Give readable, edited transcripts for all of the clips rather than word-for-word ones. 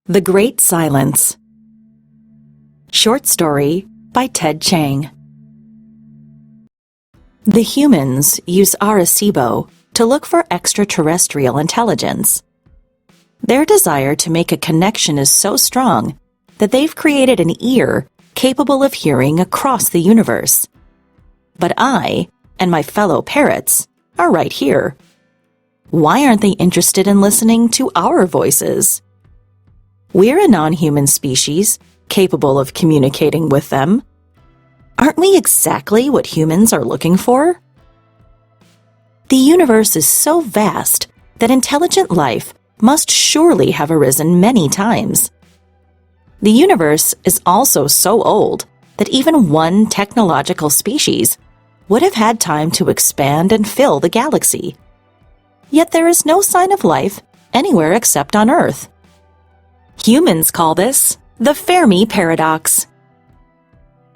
The Great Silence. Short story by Ted Chiang. The humans use Arecibo to look for extraterrestrial intelligence. Their desire to make a connection is so strong that they've created an ear capable of hearing across the universe. But I and my fellow parrots are right here. Why aren't they interested in listening to our voices? We're a non-human species, capable of communicating with them. Aren't we exactly what humans are looking for? The universe is so vast that intelligent life must surely have arisen many times. The universe is also so old that even one technological species would have had time to expand and fill the galaxy. Yet there is no sign of life anywhere except on Earth. Humans call this the Fermi paradox.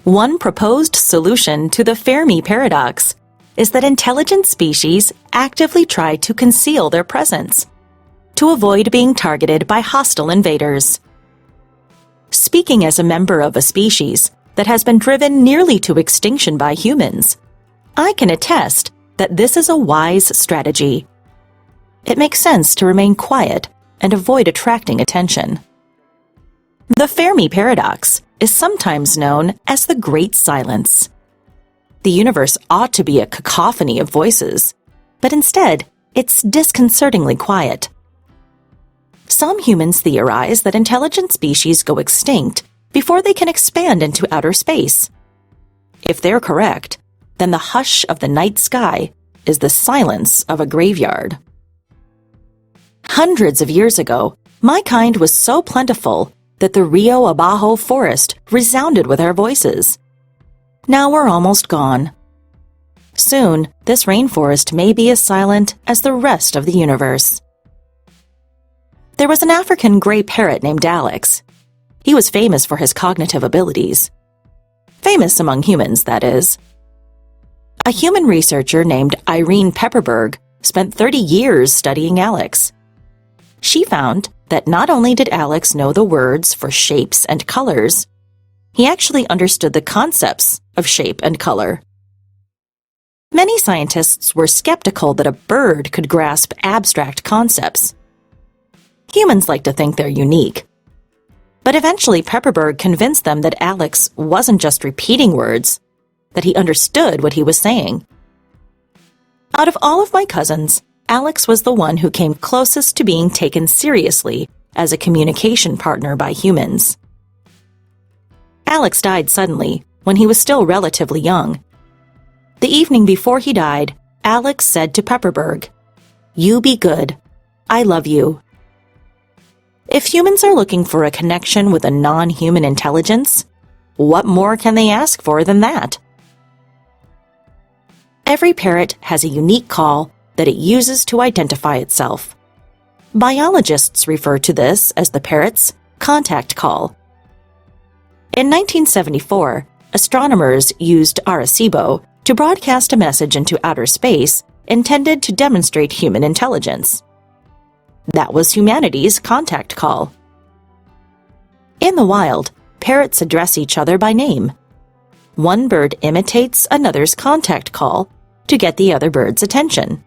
One proposed solution to the Fermi paradox is that intelligent species actively try to conceal their presence, to avoid being targeted by hostile invaders. Speaking as a member of a species that has been driven nearly to extinction by humans, I can attest that this is a wise strategy. It makes sense to remain quiet and avoid attracting attention. The Fermi paradox is sometimes known as the Great Silence. The universe ought to be a cacophony of voices, but instead, it's disconcertingly quiet. Some humans theorize that intelligent species go extinct before they can expand into outer space. If they're correct, then the hush of the night sky is the silence of a graveyard. Hundreds of years ago, my kind was so plentiful that the Rio Abajo forest resounded with our voices. Now we're almost gone. Soon, this rainforest may be as silent as the rest of the universe. There was an African gray parrot named Alex. He was famous for his cognitive abilities. Famous among humans, that is. A human researcher named Irene Pepperberg spent 30 years studying Alex. She found that not only did Alex know the words for shapes and colors, he actually understood the concepts of shape and color. Many scientists were skeptical that a bird could grasp abstract concepts. Humans like to think they're unique. But eventually Pepperberg convinced them that Alex wasn't just repeating words, that he understood what he was saying. Out of all of my cousins, Alex was the one who came closest to being taken seriously as a communication partner by humans. Alex died suddenly, when he was still relatively young. The evening before he died, Alex said to Pepperberg, "You be good. I love you." If humans are looking for a connection with a non-human intelligence, what more can they ask for than that? Every parrot has a unique call that it uses to identify itself. Biologists refer to this as the parrot's contact call. In 1974, astronomers used Arecibo to broadcast a message into outer space intended to demonstrate human intelligence. That was humanity's contact call. In the wild, parrots address each other by name. One bird imitates another's contact call to get the other bird's attention.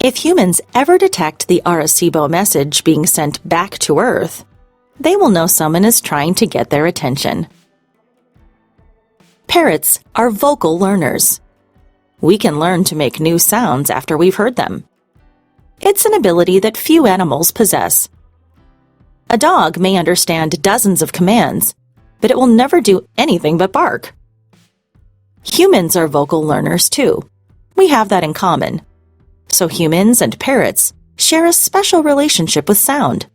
If humans ever detect the Arecibo message being sent back to Earth, they will know someone is trying to get their attention. Parrots are vocal learners. We can learn to make new sounds after we've heard them. It's an ability that few animals possess. A dog may understand dozens of commands, but it will never do anything but bark. Humans are vocal learners too. We have that in common. So humans and parrots share a special relationship with sound.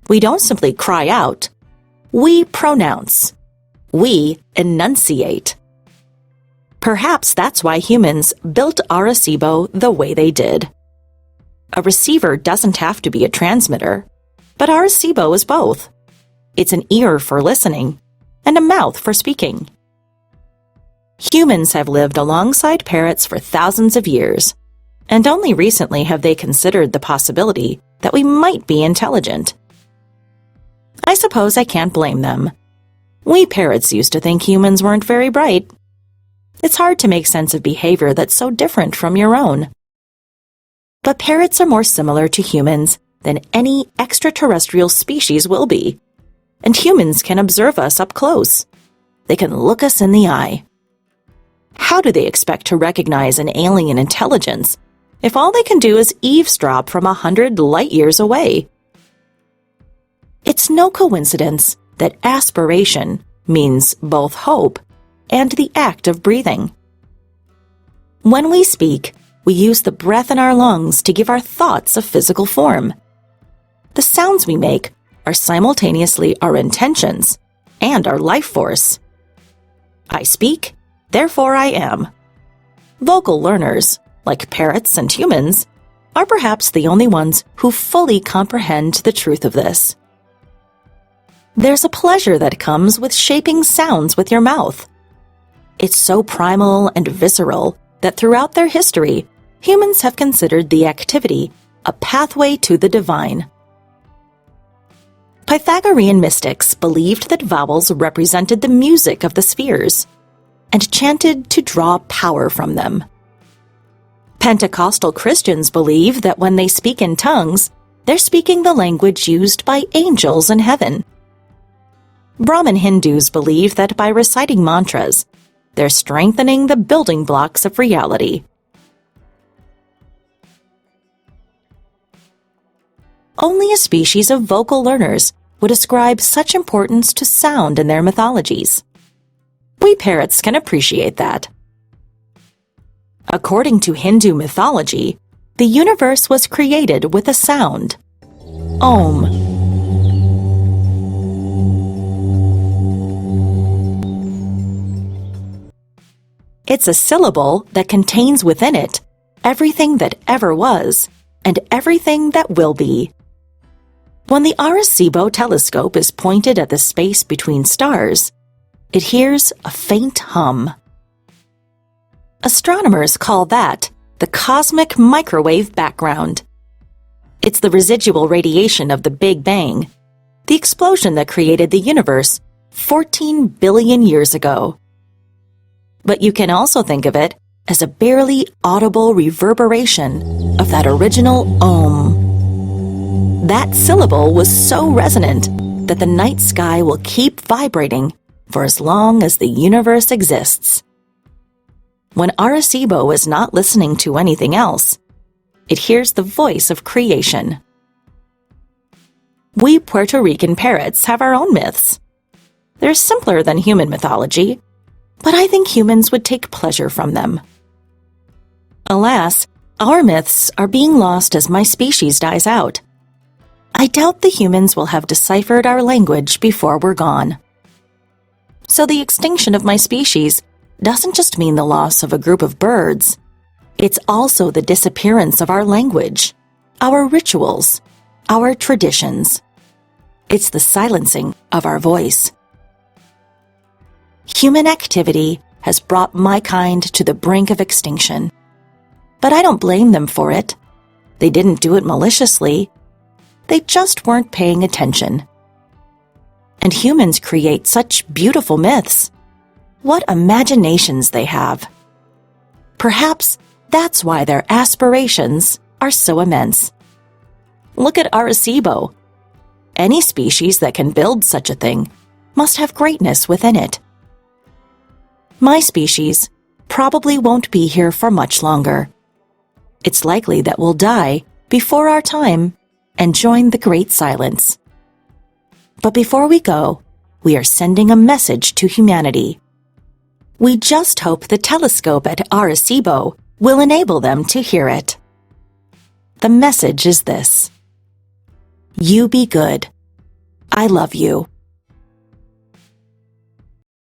We don't simply cry out. We pronounce. We enunciate. Perhaps that's why humans built Arecibo the way they did. A receiver doesn't have to be a transmitter, but Arecibo is both. It's an ear for listening and a mouth for speaking. Humans have lived alongside parrots for thousands of years, and only recently have they considered the possibility that we might be intelligent. I suppose I can't blame them. We parrots used to think humans weren't very bright. It's hard to make sense of behavior that's so different from your own. But parrots are more similar to humans than any extraterrestrial species will be, and humans can observe us up close. They can look us in the eye. How do they expect to recognize an alien intelligence if all they can do is eavesdrop from 100 light years away? It's no coincidence that aspiration means both hope and the act of breathing. When we speak, we use the breath in our lungs to give our thoughts a physical form. The sounds we make are simultaneously our intentions and our life force. I speak, therefore I am. Vocal learners, like parrots and humans, are perhaps the only ones who fully comprehend the truth of this. There's a pleasure that comes with shaping sounds with your mouth. It's so primal and visceral that throughout their history, humans have considered the activity a pathway to the divine. Pythagorean mystics believed that vowels represented the music of the spheres and chanted to draw power from them. Pentecostal Christians believe that when they speak in tongues, they're speaking the language used by angels in heaven. Brahmin Hindus believe that by reciting mantras, they're strengthening the building blocks of reality. Only a species of vocal learners would ascribe such importance to sound in their mythologies. We parrots can appreciate that. According to Hindu mythology, the universe was created with a sound, Om. It's a syllable that contains within it everything that ever was and everything that will be. When the Arecibo telescope is pointed at the space between stars, it hears a faint hum. Astronomers call that the cosmic microwave background. It's the residual radiation of the Big Bang, the explosion that created the universe 14 billion years ago. But you can also think of it as a barely audible reverberation of that original Om. That syllable was so resonant that the night sky will keep vibrating for as long as the universe exists. When Arecibo is not listening to anything else, it hears the voice of creation. We Puerto Rican parrots have our own myths. They're simpler than human mythology, but I think humans would take pleasure from them. Alas, our myths are being lost as my species dies out. I doubt the humans will have deciphered our language before we're gone. So the extinction of my species doesn't just mean the loss of a group of birds. It's also the disappearance of our language, our rituals, our traditions. It's the silencing of our voice. Human activity has brought my kind to the brink of extinction. But I don't blame them for it. They didn't do it maliciously. They just weren't paying attention. And humans create such beautiful myths. What imaginations they have. Perhaps that's why their aspirations are so immense. Look at Arecibo. Any species that can build such a thing must have greatness within it. My species probably won't be here for much longer. It's likely that we'll die before our time and join the great silence. But before we go, we are sending a message to humanity. We just hope the telescope at Arecibo will enable them to hear it. The message is this: You be good. I love you.